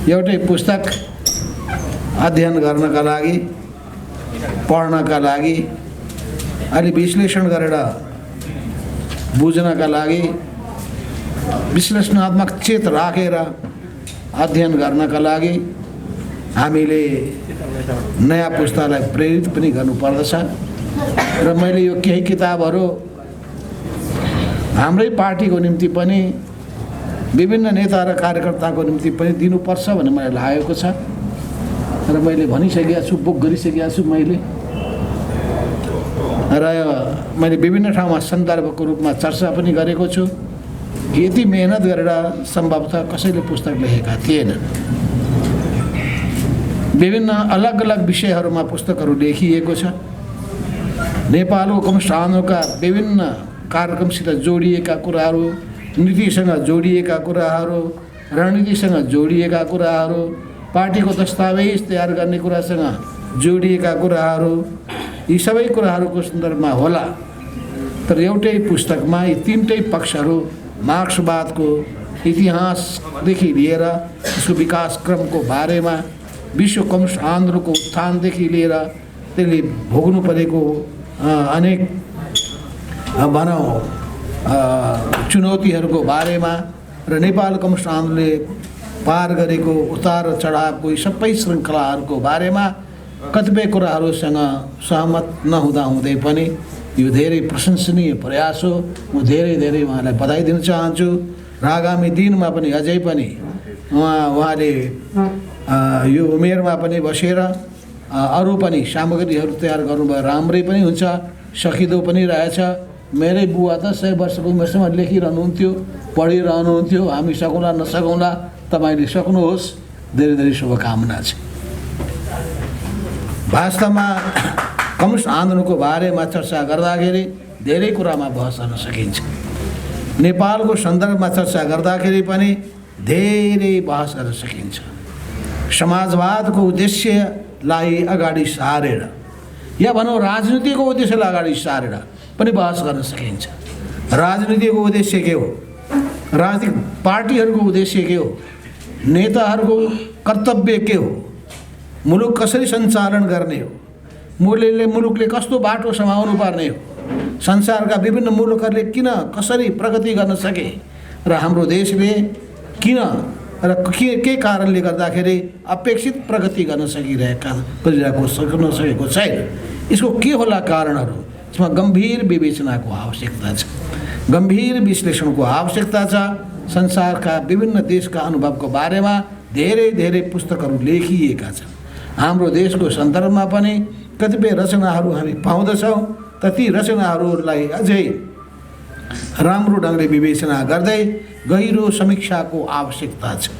एउटै पुस्तक अध्ययन गर्नका लागि, पढ्नका लागि, अलि विश्लेषण गरेर बुझ्नका लागि, विश्लेषणात्मक चेत राखेर अध्ययन गर्नका लागि हामीले नयाँ पुस्तालाई प्रेरित पनि गर्नुपर्दछ। र मैले यो केही किताबहरू हाम्रै पार्टीको निम्ति पनि विभिन्न नेता र कार्यकर्ताको निम्ति पनि दिनुपर्छ भन्ने मलाई लागेको छ र मैले भनिसकेको छु, बुक गरिसकेको छु मैले। र मैले विभिन्न ठाउँमा सन्दर्भको रूपमा चर्चा पनि गरेको छु। यति मेहनत गरेर सम्भवतः कसैले पुस्तक लेखेका थिएनन्। विभिन्न अलग अलग विषयहरूमा पुस्तकहरू लेखिएको छ। नेपालको कम्युनिस्ट आन्दोलनका विभिन्न कार्यक्रमसित जोडिएका कुराहरू, नीतिसँग जोडिएका कुराहरू, रणनीतिसँग जोडिएका कुराहरू, पार्टीको दस्तावेज तयार गर्ने कुरासँग जोडिएका कुराहरू, यी सबै कुराहरूको सन्दर्भमा होला। तर एउटै पुस्तकमा यी तीनटै पक्षहरू, मार्क्सवादको इतिहासदेखि लिएर यसको विकास क्रमको बारेमा, विश्व कम्युनिस्ट आन्दोलनको उत्थानदेखि लिएर त्यसले भोग्नु परेको अनेक भनौँ चुनौतीहरूको बारेमा र नेपाल कम्युनिस्ट आन्दोलनले पार गरेको उतार चढावको यी सबै श्रृङ्खलाहरूको बारेमा कतिपय कुराहरूसँग सहमत नहुँदा हुँदै पनि यो धेरै प्रशंसनीय प्रयास हो। म धेरै धेरै उहाँलाई बधाई दिन चाहन्छु र आगामी दिनमा पनि अझै पनि उहाँले यो उमेरमा पनि बसेर अरू पनि सामग्रीहरू तयार गर्नुभयो राम्रै पनि हुन्छ, सकिँदो पनि रहेछ। मेरै बुवा त 100 वर्षको उमेरसम्म लेखिरहनुहुन्थ्यो, पढिरहनुहुन्थ्यो। हामी सकौँला नसकौँला, तपाईँले सक्नुहोस्। धेरै धेरै शुभकामना छ। वास्तवमा कम्युनिस्ट आन्दोलनको बारेमा चर्चा गर्दाखेरि धेरै कुरामा बहस गर्न सकिन्छ। नेपालको सन्दर्भमा चर्चा गर्दाखेरि पनि धेरै बहस गर्न सकिन्छ। समाजवादको उद्देश्यलाई अगाडि सारेर या भनौँ राजनीतिको उद्देश्यलाई अगाडि सारेर पनि बहस गर्न सकिन्छ। राजनीतिको उद्देश्य के हो, राजनीतिक पार्टीहरूको उद्देश्य के हो, नेताहरूको कर्तव्य के हो, मुलुक कसरी सञ्चालन गर्ने हो, मुलुकले कस्तो बाटो समाउनु पर्ने हो, संसारका विभिन्न मुलुकहरूले किन कसरी प्रगति गर्न सके र हाम्रो देशले किन र के कारणले गर्दाखेरि अपेक्षित प्रगति गर्न सक्न सकेको छैन, यसको के होला कारणहरू, यसमा गम्भीर विवेचनाको आवश्यकता छ, गम्भीर विश्लेषणको आवश्यकता छ। संसारका विभिन्न देशका अनुभवको बारेमा धेरै धेरै पुस्तकहरू लेखिएका छन्। हाम्रो देशको सन्दर्भमा पनि कतिपय रचनाहरू हामी पाउँदछौँ। तर ती रचनाहरूलाई अझै राम्रो ढङ्गले विवेचना गर्दै गहिरो समीक्षाको आवश्यकता छ।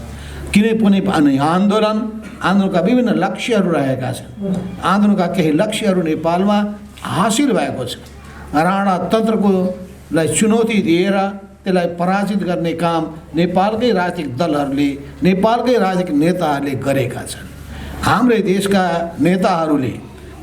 किनभने आन्दोलनका विभिन्न लक्ष्यहरू रहेका छन्। आन्दोलनका केही लक्ष्यहरू नेपालमा हासिल भएको छ। राणा तन्त्रकोलाई चुनौती दिएर त्यसलाई पराजित गर्ने काम नेपालकै राजनीतिक दलहरूले, नेपालकै राजनीतिक नेताहरूले गरेका छन्। हाम्रै देशका नेताहरूले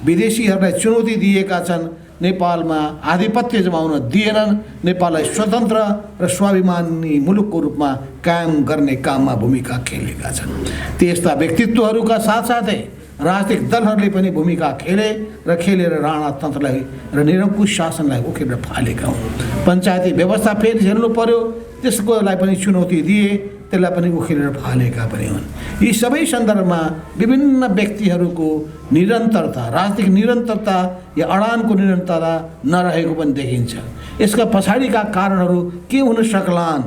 विदेशीहरूलाई चुनौती दिएका छन्। नेपालमा आधिपत्य जमाउन दिएनन्। नेपाललाई स्वतन्त्र र स्वाभिमानी मुलुकको रूपमा कायम गर्ने काममा भूमिका खेलेका छन्। त्यस्ता व्यक्तित्वहरूका साथसाथै राजनीतिक दलहरूले पनि भूमिका खेलेर राणा तन्त्रलाई र निरङ्कुश शासनलाई उखेलेर फालेका हुन्। पञ्चायती व्यवस्था फेरि झेल्नु पर्यो, त्यसकोलाई पनि चुनौती दिए, त्यसलाई पनि उखेलेर फालेका पनि हुन्। यी सबै सन्दर्भमा विभिन्न व्यक्तिहरूको निरन्तरता, राजनीतिक निरन्तरता या अडानको निरन्तरता नरहेको पनि देखिन्छ। यसका पछाडिका कारणहरू के हुन सक्लान्,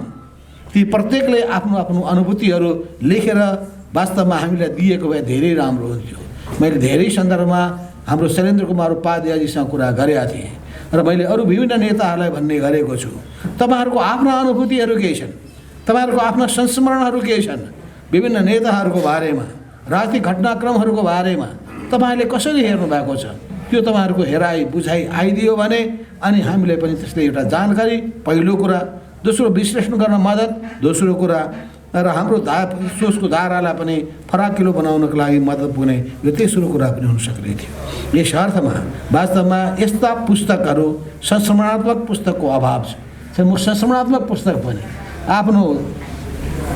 ती प्रत्येकले आफ्नो आफ्नो अनुभूतिहरू लेखेर वास्तवमा हामीलाई दिएको भए धेरै राम्रो हुन्थ्यो। मैले धेरै सन्दर्भमा हाम्रो शैलेन्द्र कुमार उपाध्यायजीसँग कुरा गरेका थिएँ र मैले अरू विभिन्न नेताहरूलाई भन्ने गरेको छु, तपाईँहरूको आफ्ना अनुभूतिहरू के छन्, तपाईँहरूको आफ्ना संस्मरणहरू के छन्, विभिन्न नेताहरूको बारेमा, राजनीतिक घटनाक्रमहरूको बारेमा तपाईँहरूले कसरी हेर्नु भएको छ, त्यो तपाईँहरूको हेराइ बुझाइ आइदियो भने अनि हामीलाई पनि त्यसले एउटा जानकारी, पहिलो कुरा। दोस्रो, विश्लेषण गर्न मद्दत, दोस्रो कुरा। र हाम्रो सोचको धारालाई पनि फराकिलो बनाउनको लागि मद्दत पुग्ने यो तेस्रो कुरा पनि हुन सक्ने थियो। यस अर्थमा वास्तवमा यस्ता पुस्तकहरू, संस्मरणात्मक पुस्तकको अभाव छ। म संस्मरणात्मक पुस्तक पनि आफ्नो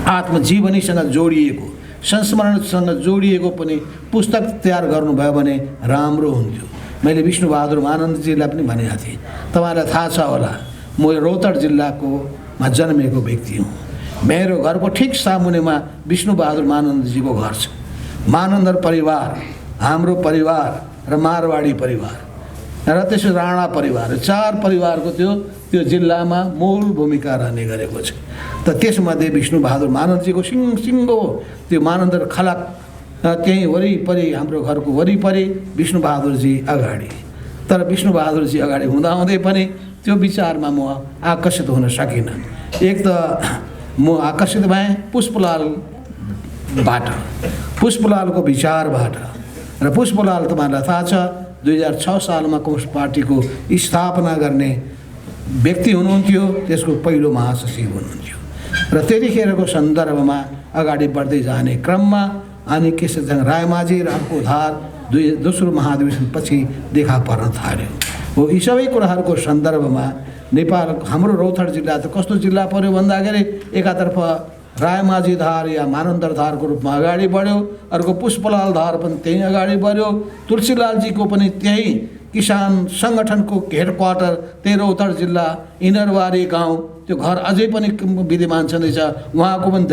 आत्मजीवनीसँग जोडिएको, संस्मरणसँग जोडिएको पनि पुस्तक तयार गर्नुभयो भने राम्रो हुन्थ्यो। मैले विष्णुबहादुर महानन्दजीलाई पनि भनेको थिएँ, तपाईँलाई थाहा छ होला, म रौतहट जिल्लाकोमा जन्मेको व्यक्ति हुँ। मेरो घरको ठिक सामुन्नेमा विष्णुबहादुर महानन्दजीको घर छ। महानन्द परिवार हाम्रो परिवार र मारवाडी परिवार र त्यसो राणा परिवार 4 परिवारको त्यो जिल्लामा मूल भूमिका रहने गरेको छ। त त्यसमध्ये विष्णुबहादुर मानन्दजीको सिङ्गो त्यो मानन्द खलक त्यहीँ वरिपरि हाम्रो घरको वरिपरि विष्णुबहादुरजी अगाडि। तर विष्णुबहादुरजी अगाडि हुँदाहुँदै पनि त्यो विचारमा म आकर्षित हुन सकिनँ। एक त म आकर्षित भएँ पुष्पलालको विचारबाट र पुष्पलाल तपाईँलाई थाहा छ 2006 सालमा कम्युनिस्ट पार्टीको स्थापना गर्ने व्यक्ति हुनुहुन्थ्यो, त्यसको पहिलो महासचिव हुनुहुन्थ्यो र त्यतिखेरको सन्दर्भमा अगाडि बढ्दै जाने क्रममा अनि केशरजंग रायमाझी र अर्को धार दोस्रो महाधिवेशनपछि देखा पर्न थाल्यो हो। यी सबै कुराहरूको सन्दर्भमा नेपाल हाम्रो रौतहट जिल्ला त कस्तो जिल्ला पर्यो भन्दाखेरि एकातर्फ रायमाझी धार या मानन्दर धारको रूपमा अगाडि बढ्यो, अर्को पुष्पलाल धार पनि त्यहीँ अगाडि बढ्यो, तुलसीलालजीको पनि त्यहीँ किसान सङ्गठनको हेडक्वार्टर त्यही रौतहट जिल्ला इनरवारी गाउँ त्यो घर अझै पनि विद्यमान छँदैछ, उहाँको पनि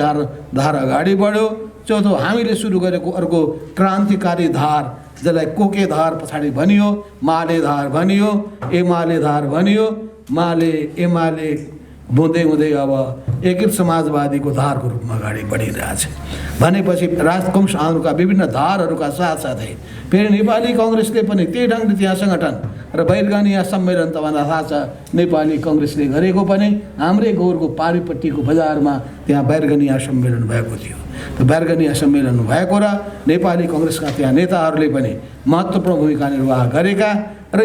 धार अगाडि बढ्यो। चौथो हामीले सुरु गरेको अर्को क्रान्तिकारी धार जसलाई कोके धार पछाडि भनियो, माले धार भनियो, एमाले धार भनियो, एमाले हुँदै अब एकीकृत समाजवादीको धारको रूपमा अगाडि बढिरहेछ भनेपछि कम्युनिस्ट आन्दोलनका विभिन्न धारहरूका साथसाथै फेरि नेपाली कङ्ग्रेसले पनि त्यही ढङ्गले त्यहाँ सङ्गठन र बैरगनिया सम्मेलन तपाईँलाई थाहा छ नेपाली कङ्ग्रेसले गरेको पनि हाम्रै गौरको पारिपट्टिको बजारमा त्यहाँ बैरगनिया सम्मेलन भएको थियो। त बैरगनिया सम्मेलन भएको र नेपाली कङ्ग्रेसका त्यहाँ नेताहरूले पनि महत्त्वपूर्ण भूमिका निर्वाह गरेका र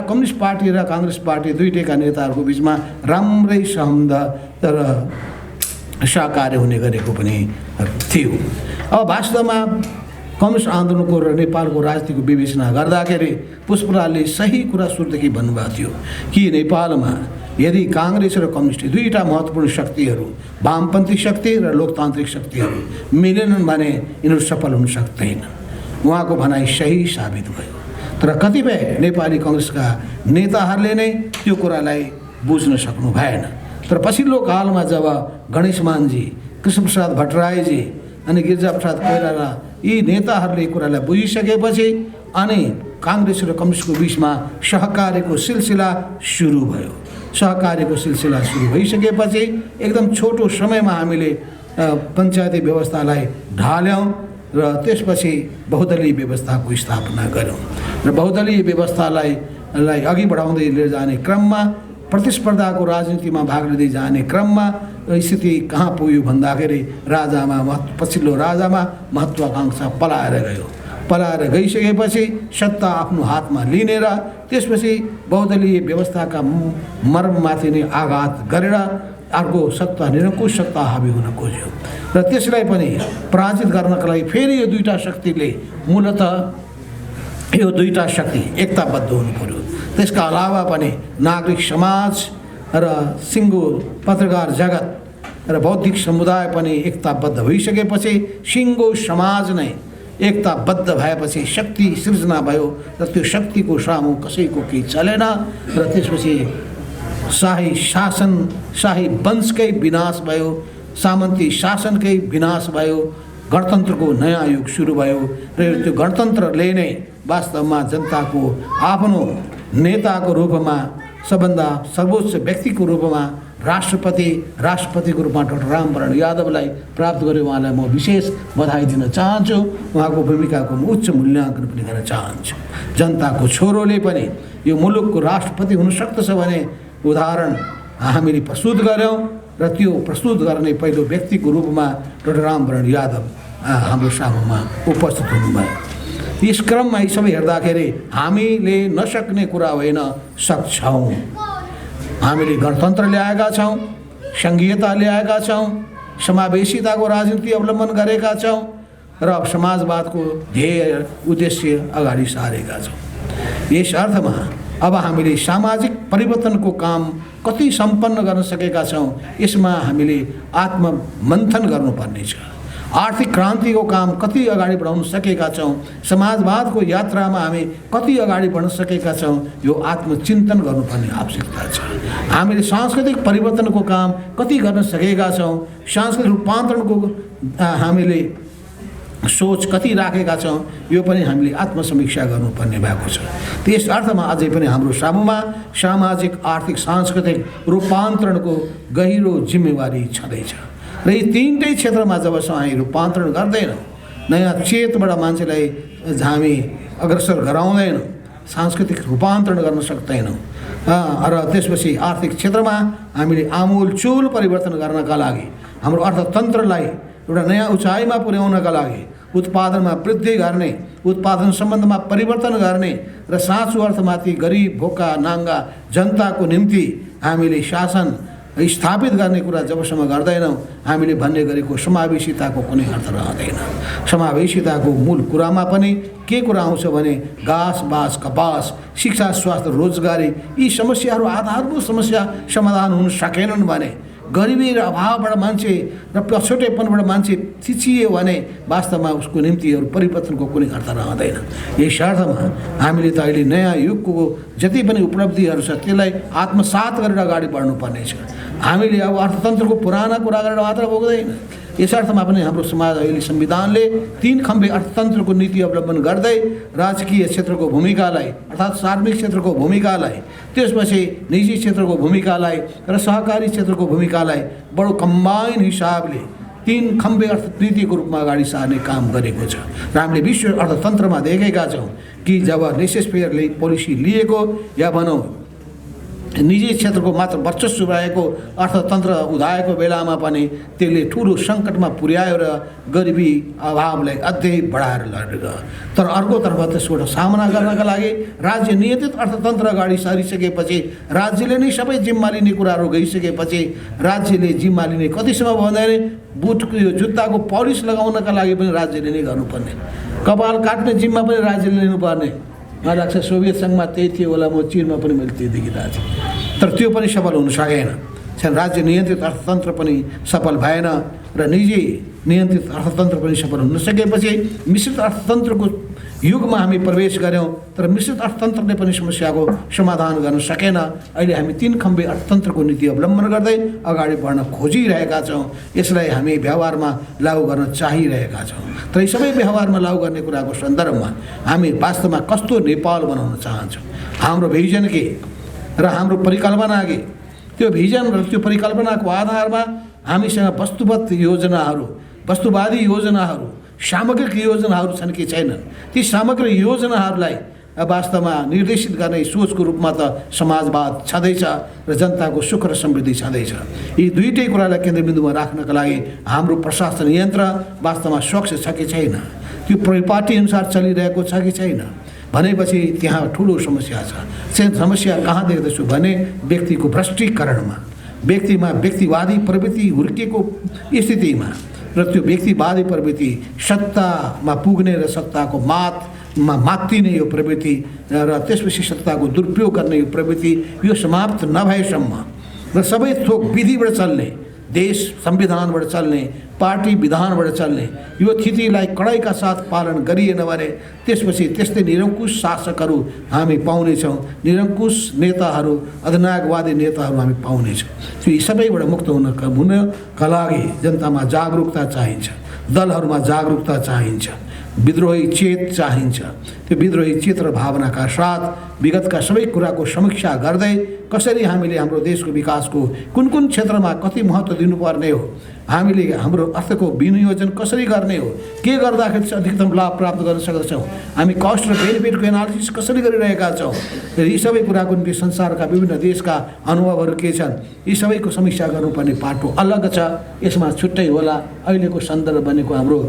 कम्युनिस्ट पार्टी र काङ्ग्रेस पार्टी दुईटैका नेताहरूको बिचमा राम्रै सम्बन्ध र सहकार्य हुने गरेको पनि थियो। अब वास्तवमा कम्युनिस्ट आन्दोलनको र नेपालको राजनीतिको विवेचना गर्दाखेरि पुष्पलालले सही कुरा सुरुदेखि भन्नुभएको थियो कि नेपालमा यदि काङ्ग्रेस र कम्युनिस्ट दुईवटा महत्त्वपूर्ण शक्तिहरू वामपन्थी शक्ति र लोकतान्त्रिक शक्तिहरू मिलेनन् भने यिनीहरू सफल हुन सक्दैनन्। उहाँको भनाइ सही साबित भयो। तर कतिपय नेपाली कङ्ग्रेसका नेताहरूले नै त्यो कुरालाई बुझ्न सक्नु भएन। तर पछिल्लो कालमा जब गणेशमानजी, कृष्णप्रसाद भट्टराईजी अनि गिरिजाप्रसाद कोइराला यी नेताहरूले कुरालाई बुझिसकेपछि अनि काङ्ग्रेस र कम्युनिस्टको बिचमा सहकार्यको सिलसिला सुरु भयो। सहकार्यको सिलसिला सुरु भइसकेपछि एकदम छोटो समयमा हामीले पञ्चायती व्यवस्थालाई ढाल्यौँ र त्यसपछि बहुदलीय व्यवस्थाको स्थापना गऱ्यौँ र बहुदलीय व्यवस्थालाई अघि बढाउँदै लिएर जाने क्रममा प्रतिस्पर्धाको राजनीतिमा भाग लिँदै जाने क्रममा स्थिति कहाँ पुग्यो भन्दाखेरि पछिल्लो राजामा महत्त्वाकांक्षा पलाएर गइसकेपछि सत्ता आफ्नो हातमा लिने र त्यसपछि बहुदलीय व्यवस्थाका मर्ममाथि नै आघात गरेर अर्को सत्ता निरङ्कुश सत्ता हावी हुन खोज्यो र त्यसलाई पनि पराजित गर्नका लागि फेरि यो दुईटा शक्तिले मूलतः यो दुईटा शक्ति एकताबद्ध हुनु पर्यो। त्यसका अलावा पनि नागरिक समाज र सिङ्गो पत्रकार जगत र बौद्धिक समुदाय पनि एकताबद्ध भइसकेपछि सिङ्गो समाज नै एकताबद्ध भएपछि शक्ति सृजना भयो र त्यो शक्तिको सामु कसैको केही चलेन र त्यसपछि शाही वंशकै विनाश भयो, सामन्ती शासनकै विनाश भयो, गणतन्त्रको नयाँ युग सुरु भयो र त्यो गणतन्त्रले नै वास्तवमा जनताको आफ्नो नेताको रूपमा सबभन्दा सर्वोच्च व्यक्तिको रूपमा राष्ट्रपतिको रूपमा डाक्टर रामवरण यादवलाई प्राप्त गर्यो। उहाँलाई म विशेष बधाई दिन चाहन्छु। उहाँको भूमिकाको उच्च मूल्याङ्कन पनि गर्न चाहन्छु। जनताको छोरोले पनि यो मुलुकको राष्ट्रपति हुन सक्दछ भने उदाहरण हामीले प्रस्तुत गऱ्यौँ र त्यो प्रस्तुत गर्ने पहिलो व्यक्तिको रूपमा डाक्टर रामवरण यादव हाम्रो सामुमा उपस्थित हुनुभयो। यस क्रममा यी सबै हेर्दाखेरि हामीले नसक्ने कुरा होइन, सक्छौँ। हामीले गणतन्त्र ल्याएका छौँ, सङ्घीयता ल्याएका छौँ, समावेशिताको राजनीति अवलम्बन गरेका छौँ र समाजवादको ध्येय उद्देश्य अगाडि सारेका छौँ। यस अर्थमा अब हामीले सामाजिक परिवर्तनको काम कति सम्पन्न गर्न सकेका छौँ यसमा हामीले आत्ममन्थन गर्नुपर्ने छ। आर्थिक क्रान्तिको काम कति अगाडि बढाउन सकेका छौँ, समाजवादको यात्रामा हामी कति अगाडि बढ्न सकेका छौँ, यो आत्मचिन्तन गर्नुपर्ने आवश्यकता छ। हामीले सांस्कृतिक परिवर्तनको काम कति गर्न सकेका छौँ, सांस्कृतिक रूपान्तरणको हामीले सोच कति राखेका छौँ यो पनि हामीले आत्मसमीक्षा गर्नुपर्ने भएको छ। त्यस अर्थमा अझै पनि हाम्रो सामुमा सामाजिक आर्थिक सांस्कृतिक रूपान्तरणको गहिरो जिम्मेवारी छँदैछ र यी तीनटै क्षेत्रमा जबसम्म हामी रूपान्तरण गर्दैनौँ, नयाँ चेतबाट मान्छेलाई हामी अग्रसर गराउँदैनौँ, सांस्कृतिक रूपान्तरण गर्न सक्दैनौँ र त्यसपछि आर्थिक क्षेत्रमा हामीले आमूलचूल परिवर्तन गर्नका लागि हाम्रो अर्थतन्त्रलाई एउटा नयाँ उचाइमा पुर्याउनका लागि उत्पादनमा वृद्धि गर्ने, उत्पादन सम्बन्धमा परिवर्तन गर्ने र साँचो अर्थमाथि गरिब भोका नाङ्गा जनताको निम्ति हामीले शासन स्थापित गर्ने कुरा जबसम्म गर्दैनौँ हामीले भन्ने गरेको समावेशिताको कुनै अर्थ रहँदैन। समावेशिताको मूल कुरामा पनि के कुरा आउँछ भने घाँस बाँस कपास शिक्षा स्वास्थ्य रोजगारी यी समस्याहरू आधारभूत समस्या समाधान हुन सकेनन् भने, गरिबी र अभावबाट मान्छे र पछौटेपनबाट मान्छे थिचियो भने वास्तवमा उसको निम्ति परिवर्तनको कुनै अर्थ रहँदैन। यस अर्थमा हामीले त अहिले नयाँ युगको जति पनि उपलब्धिहरू छ त्यसलाई आत्मसात गरेर अगाडि बढ्नुपर्ने छ। हामीले अब अर्थतन्त्रको पुराना कुरा गरेर मात्र पुग्दैन। यस अर्थमा पनि हाम्रो समाज अहिले संविधानले 3 खम्बे अर्थतन्त्रको नीति अवलम्बन गर्दै राजकीय क्षेत्रको भूमिकालाई अर्थात् सार्वजनिक क्षेत्रको भूमिकालाई, त्यसपछि निजी क्षेत्रको भूमिकालाई र सहकारी क्षेत्रको भूमिकालाई बडो कम्बाइन हिसाबले 3 खम्बे अर्थनीतिको रूपमा अगाडि सार्ने काम गरेको छ। र हामीले विश्व अर्थतन्त्रमा देखेका छौँ कि जब लेसेस फेयरले पोलिसी लिएको या भनौँ निजी क्षेत्रको मात्र वर्चस्व रहेको अर्थतन्त्र उदाएको बेलामा पनि त्यसले ठुलो सङ्कटमा पुर्यायो र गरिबी अभावलाई अझै बढाएर लगेर। तर अर्कोतर्फ त्यसबाट सामना गर्नका लागि राज्य नियन्त्रित अर्थतन्त्र अगाडि सारिसकेपछि, राज्यले नै सबै जिम्मा लिने कुराहरू गइसकेपछि राज्यले जिम्मा लिने कतिसम्म भन्दाखेरि बुटको यो जुत्ताको पलिस लगाउनका लागि पनि राज्यले नै गर्नुपर्ने, कपाल काट्ने जिम्मा पनि राज्यले लिनुपर्ने। मलाई लाग्छ सोभियत सङ्घमा त्यही थियो होला, म चिनमा पनि मैले त्यही देखिरहेको थिएँ। तर त्यो पनि सफल हुन सकेन। राज्य नियन्त्रित अर्थतन्त्र पनि सफल भएन र निजी नियन्त्रित अर्थतन्त्र पनि सफल हुन सकेपछि मिश्रित अर्थतन्त्रको युगमा हामी प्रवेश गऱ्यौँ। तर मिश्रित अर्थतन्त्रले पनि समस्याको समाधान गर्न सकेन। अहिले हामी 3 खम्बे अर्थतन्त्रको नीति अवलम्बन गर्दै अगाडि बढ्न खोजिरहेका छौँ। यसलाई हामी व्यवहारमा लागू गर्न चाहिरहेका छौँ। तर यी सबै व्यवहारमा लागू गर्ने कुराको सन्दर्भमा हामी वास्तवमा कस्तो नेपाल बनाउन चाहन्छौँ, हाम्रो भिजन के र हाम्रो परिकल्पना के, त्यो भिजन र त्यो परिकल्पनाको आधारमा हामीसँग वस्तुवादी योजनाहरू सामग्रिक योजनाहरू छन् कि छैनन्। ती सामग्रिक योजनाहरूलाई वास्तवमा निर्देशित गर्ने सोचको रूपमा त समाजवाद छँदैछ र जनताको सुख र समृद्धि छँदैछ। यी दुईटै कुरालाई केन्द्रबिन्दुमा राख्नका लागि हाम्रो प्रशासन यन्त्र वास्तवमा स्वच्छ छ कि छैन, त्यो परिपाटी अनुसार चलिरहेको छ कि छैन भनेपछि त्यहाँ ठुलो समस्या छ। समस्या कहाँ देख्दछु भने व्यक्तिको भ्रष्टीकरणमा, व्यक्तिमा व्यक्तिवादी प्रवृत्ति हुर्किएको स्थितिमा र त्यो व्यक्तिवादी प्रवृत्ति सत्तामा पुग्ने र सत्ताको मातमा मात्तिने यो प्रवृत्ति र त्यसपछि सत्ताको दुरुपयोग गर्ने यो प्रवृत्ति यो समाप्त नभएसम्म र सबै थोक विधिबाट चल्ने, देश संविधानबाट चल्ने, पार्टी विधानबाट चल्ने यो स्थितिलाई कडाइका साथ पालन गरिएन भने त्यसपछि त्यस्तै निरङ्कुश शासकहरू हामी पाउनेछौँ, निरङ्कुश नेताहरू, अधिनायकवादी नेताहरू हामी पाउनेछौँ। त्यो यी सबैबाट मुक्त हुनका लागि जनतामा जागरुकता चाहिन्छ, दलहरूमा जागरुकता चाहिन्छ, विद्रोही चेत चाहिन्छ। त्यो विद्रोही चेत र भावनाका साथ विगतका सबै कुराको समीक्षा गर्दै कसरी हामीले हाम्रो देशको विकासको कुन कुन क्षेत्रमा कति महत्त्व दिनुपर्ने हो, हामीले हाम्रो अर्थको विनियोजन कसरी गर्ने हो, के गर्दाखेरि चाहिँ अधिकतम लाभ प्राप्त गर्न सक्दछौँ, हामी कस्ट र बेनिफिटको एनालिसिस कसरी गरिरहेका छौँ, यी सबै कुराको निम्ति संसारका विभिन्न देशका अनुभवहरू के छन्, यी सबैको समीक्षा गर्नुपर्ने पाटो अलग छ। यसमा छुट्टै होला अहिलेको सन्दर्भ बनेको हाम्रो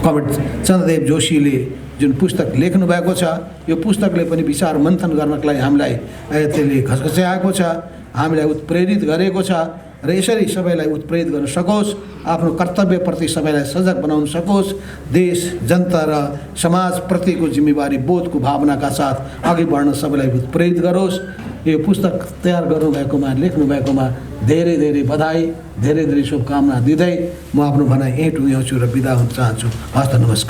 कमरेड चन्द्रदेव जोशीले जुन पुस्तक लेख्नु भएको छ, यो पुस्तकले पनि विचार मन्थन गर्नका लागि हामीलाई त्यसले घसघस्याएको छ, हामीलाई उत्प्रेरित गरेको छ र यसरी सबैलाई उत्प्रेरित गर्न सकोस्, आफ्नो कर्तव्यप्रति सबैलाई सजग बनाउन सकोस्, देश जनता र समाजप्रतिको जिम्मेवारी बोधको भावनाका साथ अघि बढ्न सबैलाई उत्प्रेरित गरोस्। यो पुस्तक तयार गर्नुभएकोमा, लेख्नुभएकोमा धेरै धेरै बधाई, धेरै धेरै शुभकामना दिँदै म आफ्नो भनाइ यहीँ टुङ्ग्याउँछु र बिदा हुन चाहन्छु। हस्त नमस्कार।